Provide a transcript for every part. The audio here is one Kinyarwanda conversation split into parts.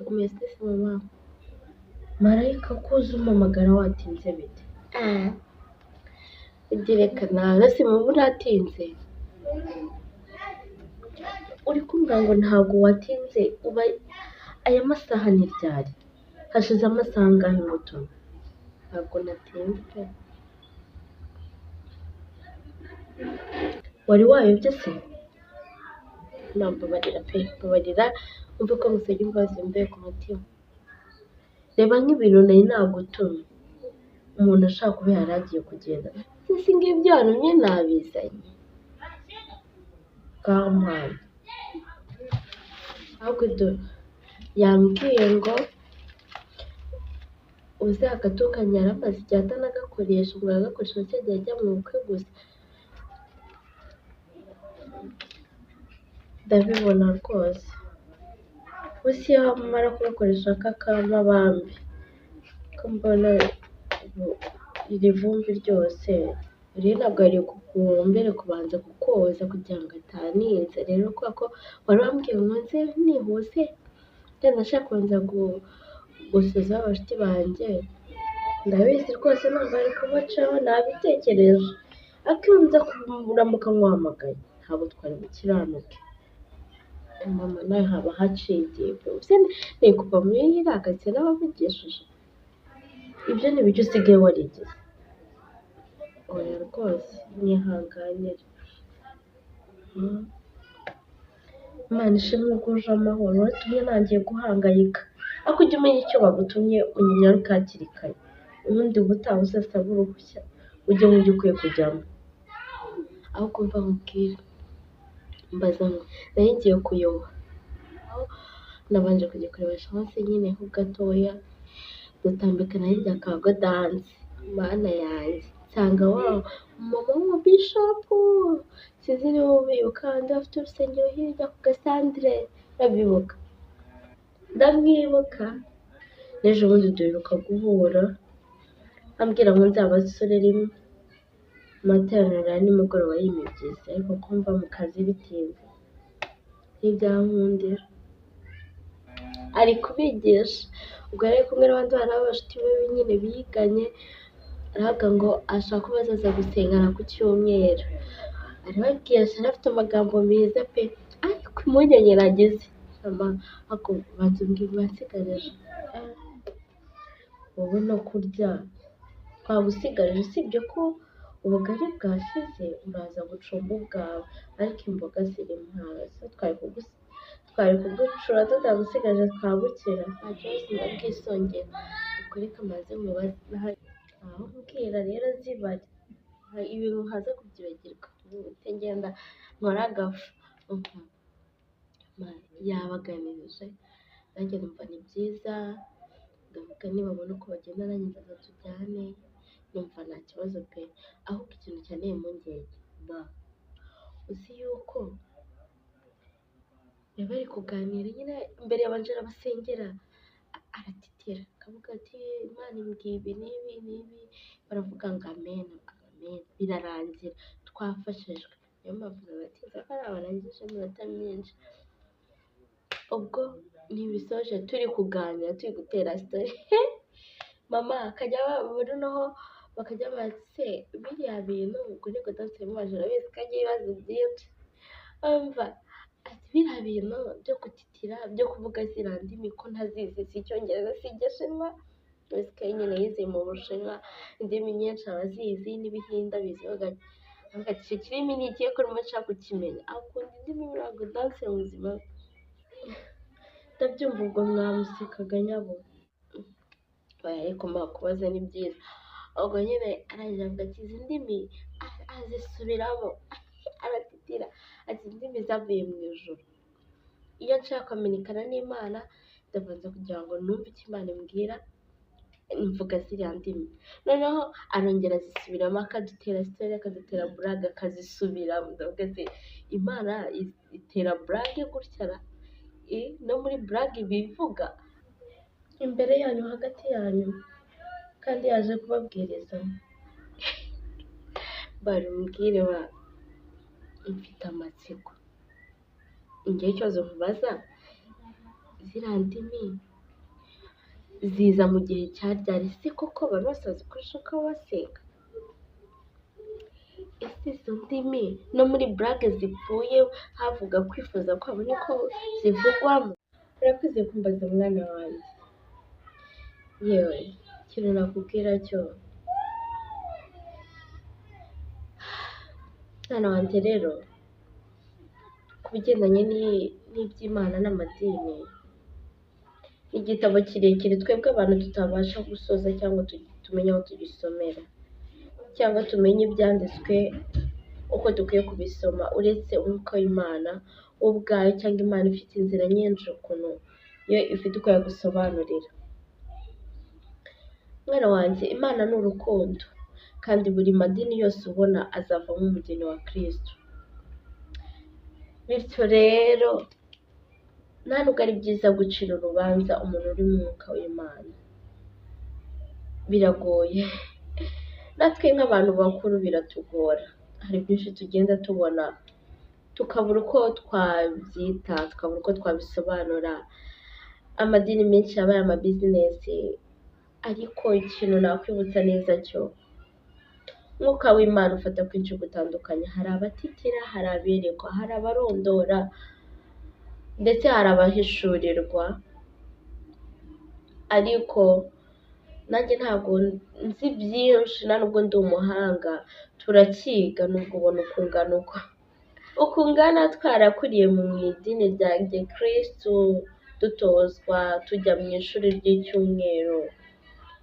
umeze se mama marayika ko uza umpamagara watinze bite reka nawe simubu natinze uri kumbwira ngo ntabwo watinze uba aya masaha ni ryari hashize amasaha angahe muto ntabwo natinze pe wari wayobye se nambabarira pe mbabarira umve ko musajya imbabazi mvuye ku mutima reba nk'ibintu nari nagutumye umuntu ashaka kuba yari agiye kugenda si ngibyo wantumye nabizanye kampani ahubwo yambwiye ngo uzagatukanye yaramaze igihe atanagakoresha ngo aragakoresha cyagiye ajya mu bukwe gusa ndabibona rwose gusa iyo wamara kugakoresha kakama bambi ko mbona iri vumbi ryose rero ntabwo ari mbere kubanza kukoza kugira ngo ataninze rero kubera ko wari wambwiye ngo nze nihuse kandi nashaka kubanza gusuza abashyitsi banjye ndabizi rwose ntabwo ari kubacaho nabitekereje ariko iyo nza kuramuka nkuhamagaye ntabwo twari gukiranuke mama nawe haba haciye igihe byose ni kuva muri iragase n'abavugishije ibyo ni ibyo usigaye warigize oya rwose mwihanganire Imana ishimwe ko uje amahoro watumye ntangiye guhangayika ariko ujya umenya icyo bagutumye unyaruka hakiri kare ubundi ubutaha uzasaba uruhushya ujye mu byo ukwiye kujyamo aho kumva nkubwira mbaza ngo nari ngiye kuyoba aho nabanje kujya kureba chance nyine ho gatoya dutambikana hirya kago dance mana yanjye nsanga wow mama wa bishop sinzi niba ubibuka kandi afite urusengero hirya ku Gasandre ndabibuka ndamwibuka n'ejo bundi duheruka guhura ambwira ngo nzabasore rimwe materaniro ya nimugoroba y'imibyizi ariko kumva mu kazi bitinze ntibyankundira ari kubigisha ubwo yari kumwe n'abandi bana b'abashuti be nyine biganye aravuga ngo ashaka ko bazaza gusengana ku cyumweru arababwira afite amagambo meza pe ariko impungenge nagize ako banza umbwira basigaje wowe no kurya twabusigaje usibye ko ubugari bwashize uraza gucumba ubwawe ariko imboga ziri ntazo twari kugucura tutagusigaje twabukira nta kibazo ndabwisongera ubwo reka maze mubaze aho mbwira rero zibari ibintu haza kubyibagirwa ngenda nkora agafu yabaganirije nanjye numva ni byiza ndavuga nibabona uko bagenda nanjye ndaza tujyane numva nta kibazo pe ahubwo ikintu cyanteye impungenge uzi yuko bari kuganira nyine mbere yabanje arabasengera aratitira akavuga ati Imana imbwiye ibi n'ibi baravuga ngo amen birarangira twafashijwe niyo mpamvu nabatinze ko ari abarangije iminota myinshi ubwo ntibisoje turi kuganira turi gutera story mama akajya noneho bakajya base biriya bintu ubwo niko danse mubaje urabizi ko agiye ibibazo byinshi umva ati biriya bintu byo gutitira byo kuvuga ziriya ndimi ko ntazizi si icyongereza si igishinwa uzi ko nyine yize mu bushinwa indimi nyinshi abazizi n'ibihinda bizivuga avuga ati icyo kirimi ni ikihe ko urimo nshaka kukimenya akunda indimi ntabwo danse mu buzima ndabyumva ubwo mwamusekaga nyabo ariko kubaza ni byiza ubwo nyine arangira avuga ati izi ndimi azisubiramo aratitira ati indimi zavuye mu ijuru iyo nshaka kumenyekana n'Imana ndabanza kugira ngo numve icyo Imana imbwira mvuga ziriya ndimi noneho arongera azisubiramo akadutera story akadutera burage akazisubiramo ndavuga ati Imana itera burage gutya no muri burage bivuga imbere yanyu hagati yanyu kandi yaje kubabwiriza barumbwire mfite amatsiko igihe cyose nkubaza ziriya ndimi ziza mu gihe cya ryari se koko bari basazi kurusha uko basenga? Ese izo ndimi no muri burage zipfuye havuga kwifuza kwabo niko zivugwamo? Urakoze kumbaza mwana wanjye. Yewe ikintu nakubwira cyo mwana wanjye rero, ku bigendanye n'iby'Imana n'amadini, ni igitabo kirekire twebwe abantu tutabasha gusoza cyangwa tumenye aho tugisomera cyangwa tumenye ibyanditswe uko dukwiye kubisoma, uretse umwuka w'Imana wo ubwayo, cyangwa Imana ifite inzira nyinshi ukuntu yo ifite uko yagusobanurira. Mwana wanjye, Imana ni urukundo, kandi buri madini yose ubona azavamo umugeni wa Kristo. Bityo rero nta nubwo ari byiza gucira urubanza umuntu uri mu mwuka w'Imana. Biragoye, natwe nk'abantu bakuru biratugora. Hari byinshi tugenda tubona tukabura uko twabyita, tukabura uko twabisobanura. Amadini menshi yabaye amabizinesi, ariko ikintu nakwibutsa neza cyo umwuka w'Imana ufata kwinshi gutandukanye. Hari abatitira, hari aberekwa, hari abarondora, ndetse hari abahishurirwa. Ariko nanjye ntabwo nzi byinshi, nta nubwo ndi umuhanga. Turakiga nubwo ubona uko ungana twarakuriye mu idini rya Gikristo, dutozwa tujya mu ishuri ry'icyumweru,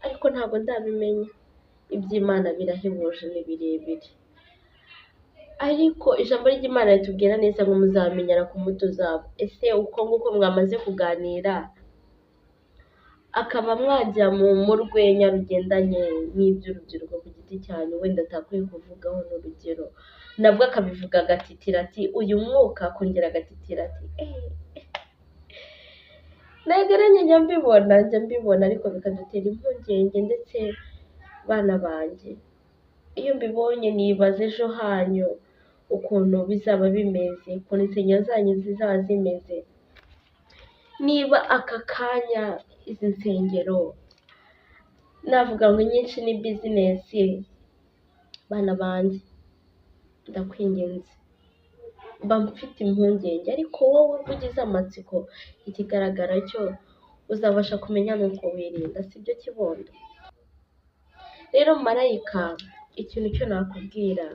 ariko ntabwo ndabimenya. Iby'Imana birahebuje, ni birebire. Ariko ijambo ry'Imana ritubwira neza ngo muzamenyera ku mbuto zabo. Ese uko nguko mwamaze kuganira, akaba mwajya mu rwenya rugendanye n'iby'urubyiruko ku giti cyanyu, wenda atakwiye kuvugaho n'urugero, nabwo akabivuga agatitira ati uyu mwuka, akongera agatitira ati ntageranye. Njya mbibona ariko bikadutera impungenge. Ndetse bana banjye, iyo mbibonye nibaza ejo hanyu ukuntu bizaba bimeze, ukuntu insengero zanyu zizaba zimeze, niba aka kanya izi nsengero navuga ngo nyinshi ni bizinesi. Bana banjye, ndakwinginze, mba mfite impungenge. Ariko wowe ugize amatsiko, ikigaragara cyo uzabasha kumenya nuko wirinda, sibyo kibondo? Rero marayika, ikintu cyo nakubwira,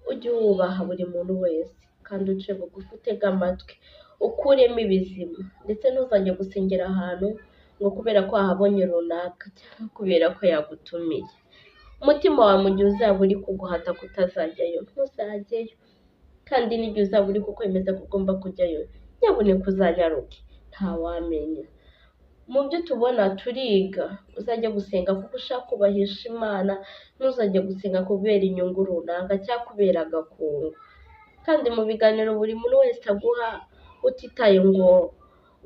ujye wubaha buri muntu wese, kandi uce bugufi, utege amatwi, ukuremo ibizima. Ndetse ntuzajye gusengera ahantu ngo kubera ko wahabonye runaka, cyangwa kubera ko yagutumiye. Umutima wawe mu gihe uzaba uri kuguhata kutazajyayo, ntuzajyeyo. Kandi n'igihe uzaba uri kukwemeza ko ugomba kujyayo, nyabuneka uzanyaruke, ntawamenya. Mu byo tubona turiga, uzajya gusenga kuko ushaka kubahisha Imana, ntuzajya gusenga kubera inyungu runaka cyangwa kubera agakungu. Kandi mu biganiro buri muntu wese aguha, utitaye ngo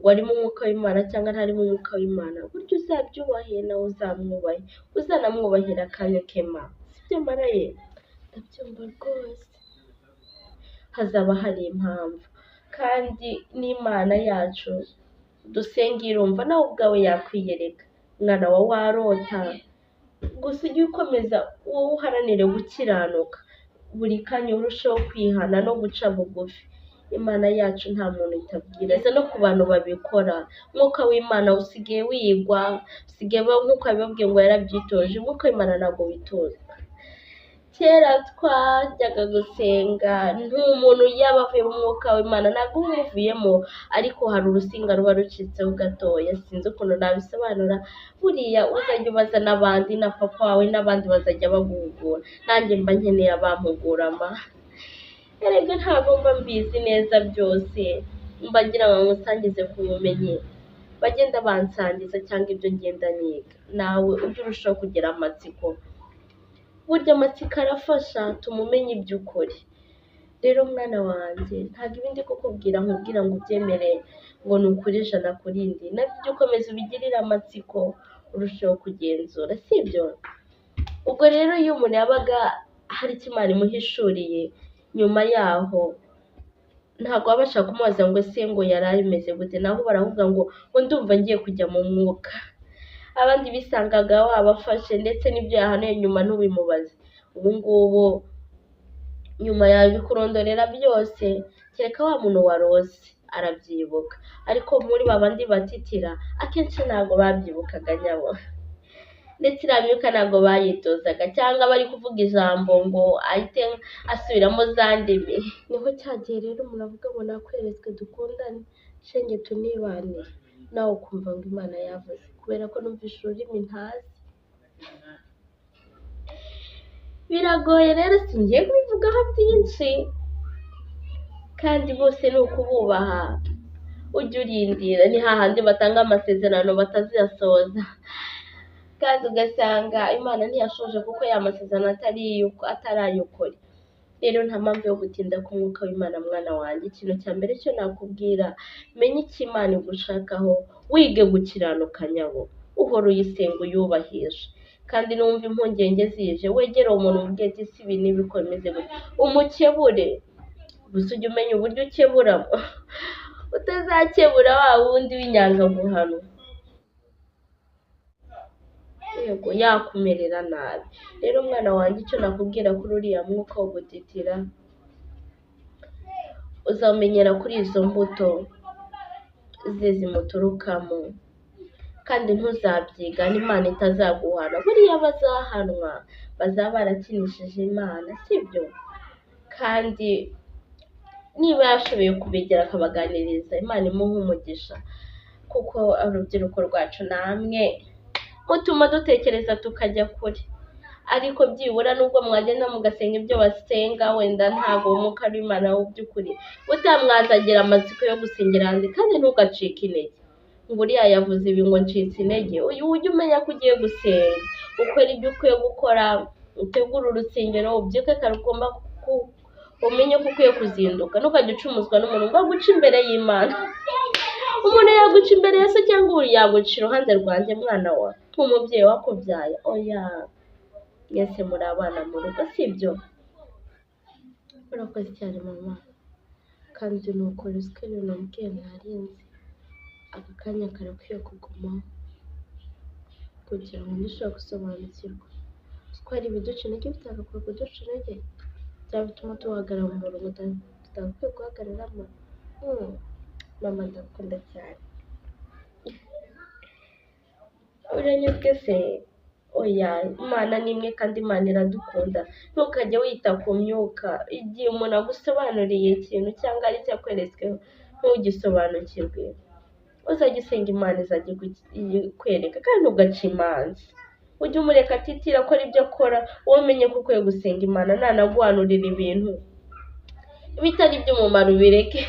wari mu mwuka w'Imana cyangwa ntari mu mwuka w'Imana, burya uzabyubahe nawe uzamwubahe, uzanamwubahira akanya kema. Sibyo maraye? Ndabyumva rwose. Hazaba hari impamvu, kandi n'Imana yacu dusenga irumva, nawe ubwawe yakwiyereka. Mwana wa warota, gusa ujye ukomeza wowe uharanire gukiranuka, buri kanya urushaho kwihana no guca bugufi. Imana yacu nta muntu itabwira. Ndetse no ku bantu babikora, umwuka w'Imana usigaye wigwa, usigaye nk'uko yabibabwiye ngo yarabyitoje. Umwuka w'Imana ntabwo witoza. Kera twajyaga gusenga, umuntu yaba avuye mu mwuka w'Imana ntabwo uba umuvuyemo, ariko hari urusinga ruba rucitseho gatoya. Sinzi ukuntu nabisobanura. Buriya uzajya ubaza n'abandi, na papa wawe n'abandi bazajya baguhugura. Nanjye mba nkeneye abampugurama. Erega ntabwo mba mbizi neza byose, mba ngira ngo ngusangize ku bumenyi bagenda bansangiza cyangwa ibyo ngenda niga. Nawe ujye urushaho kugira amatsiko. Burya amatsiko arafasha, tumumenye iby'ukuri. Rero mwana wanjye, ntabwo ibindi kukubwira nkubwira ngo ubyemere ngo ni ukuri ijana ku rindi. Nabyo ukomeza ubigirire amatsiko, urushaho kugenzura, sibyo? Ubwo rero iyo umuntu yabaga hari icyo Imana imuhishuriye, nyuma yaho ntabwo baba bashaka kumubaza ngo ese ngo yari ameze gute, naho baravuga ngo ndumva ngiye kujya mu mwuka. Abandi bisangaga wabafashe ndetse n'ibyo yahanuye nyuma ntubimubaze. Ubu ngubu nyuma yabikurondorera byose, kereka wa muntu warose arabyibuka, ariko muri ba bandi batitira akenshi ntabwo babyibukaga nyabo, ndetse iriya myuka ntabwo bayitozaga, cyangwa bari kuvuga ijambo ngo ahite asubiramo za ndimi. Niho cya gihe rero umuntu avuga ngo nakweretswe dukundane shenge tunibanire, nawe ukumva ngo Imana yavuze, kubera ko numvise ururimi ntazi. Biragoye rero singiye kubivugaho byinshi, kandi bose ni ukububaha, ujye urindira. Ni hahandi batanga amasezerano bataziyasohoza, kandi ugasanga Imana ntiyashoje kuko ya masezerano atarayukore. Rero nta mpamvu yo gutinda ku mwuka w'Imana mwana wanjye. Ikintu cya mbere cyo nakubwira, menye icyo Imana igushakaho, wige gukiranuka nyabo, uhora uyisenga uyubahisha. Kandi numva impungenge zije, wegere umuntu umubwire ati si ibi n'ibikomeze gutya, umukebure. Gusa ujye umenya uburyo ukeburamo, utazakebura wa wundi w'inyangamuhano, yego yakumerera nabi. Rero mwana wanjye, icyo nakubwira kuri uriya mwuka wo gutitira, uzamenyera kuri izo mbuto ze zimuturukamo, kandi ntuzabyiga n'Imana itazaguhana. Buriya bazahanwa bazaba barakinishije Imana, sibyo? Kandi niba yashoboye kubegera akabaganiriza, Imana imuha umugisha, kuko urubyiruko rwacu namwe mutuma dutekereza tukajya kure. Ariko byibura nubwo mwagenda mugasenga ibyo basenga, wenda ntabwo umwuka w'Imana w'by'ukuri utamwazagira amatsiko yo gusengera hanze. Kandi ntugacike intege ngo uriya yavuze ibi ngo ncitse intege. Ujye umenya ko ugiye gusenga, ukora ibyo ukwiye gukora, utegura urusengero, ubyuke kare, ugomba umenye ko ukwiye kuzinduka. Ntukajye ucumuzwa n'umuntu ngo aguce imbere y'Imana. Umuntu yaguca imbere ya se, cyangwa yaguca iruhande rwanjye mwana wa nk'umubyeyi wakubyaye. Oya, mwese muri abana mu rugo, sibyo? Urakoze cyane mama, kandi ni ukuri uzi ko ibintu mbwiye ntarinzi. Aka kanya karakwiye kugumaho kugira ngo ndusheho gusobanukirwa. Ko hari ibiduca intege bitagakwiye kuduca intege, byaba bituma duhagarara mu murongo tutagakwiye guhagararamo. Mama ndakunda cyane, uranyuzwe se? Oya, Imana ni imwe kandi Imana iradukunda. Ntukajye wita ku myuka. Igihe umuntu agusobanuriye ikintu cyangwa ari cyo akweretsweho ntugisobanukirwe, uzajya usenga Imana izajya ikwereka, kandi ntugace imanza. Ujye umureka atitira akora ibyo akora, wowe umenye ko ukwiye gusenga Imana. Nanaguhanurira ibintu bitari iby'umumaro ubireke,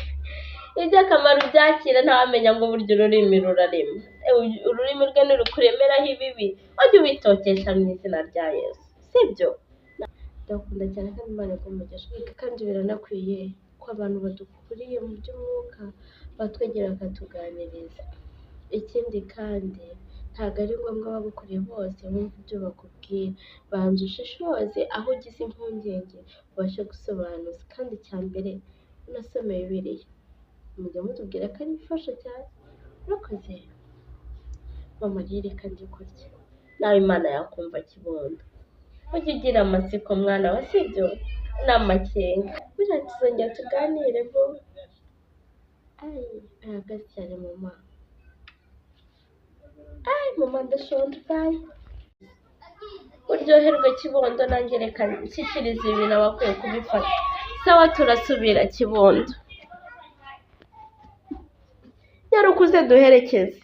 iby'akamaro ubyakira. ntawamenya ngo burya ururimi rurarema. Ururimi rwe nirukuremeraho ibibi, ujye ubitokesha mu izina rya Yesu, sibyo? Ndakunda cyane kandi Imana igumugisha, kandi biranakwiye ko abantu badukuriye mu by'umwuka batwegera bakatuganiriza. Ikindi kandi ntabwo ari ngombwa abagukuriye bose bumva ibyo bakubwira. Banza ushishoze, aho ugize impungenge ubashe gusobanuza. Kandi icya mbere unasome Bibiliya, mujya mutubwira ko ari bifasha cyane. Urakoze mama, rero kandi kurya nawe Imana yakumva kibondo. Ujye ugira amatsiko mwana wa, sibyo? N'amakenga, buriya tuzongera tuganire vuba. Ahagaze cyane mama. Mama ndashonje, bayi. Uryoherwe kibondo, nanjye reka nshyikirize ibintu abakwiye kubifata. Sawa, turasubira kibondo. Yarukuze duherekeze.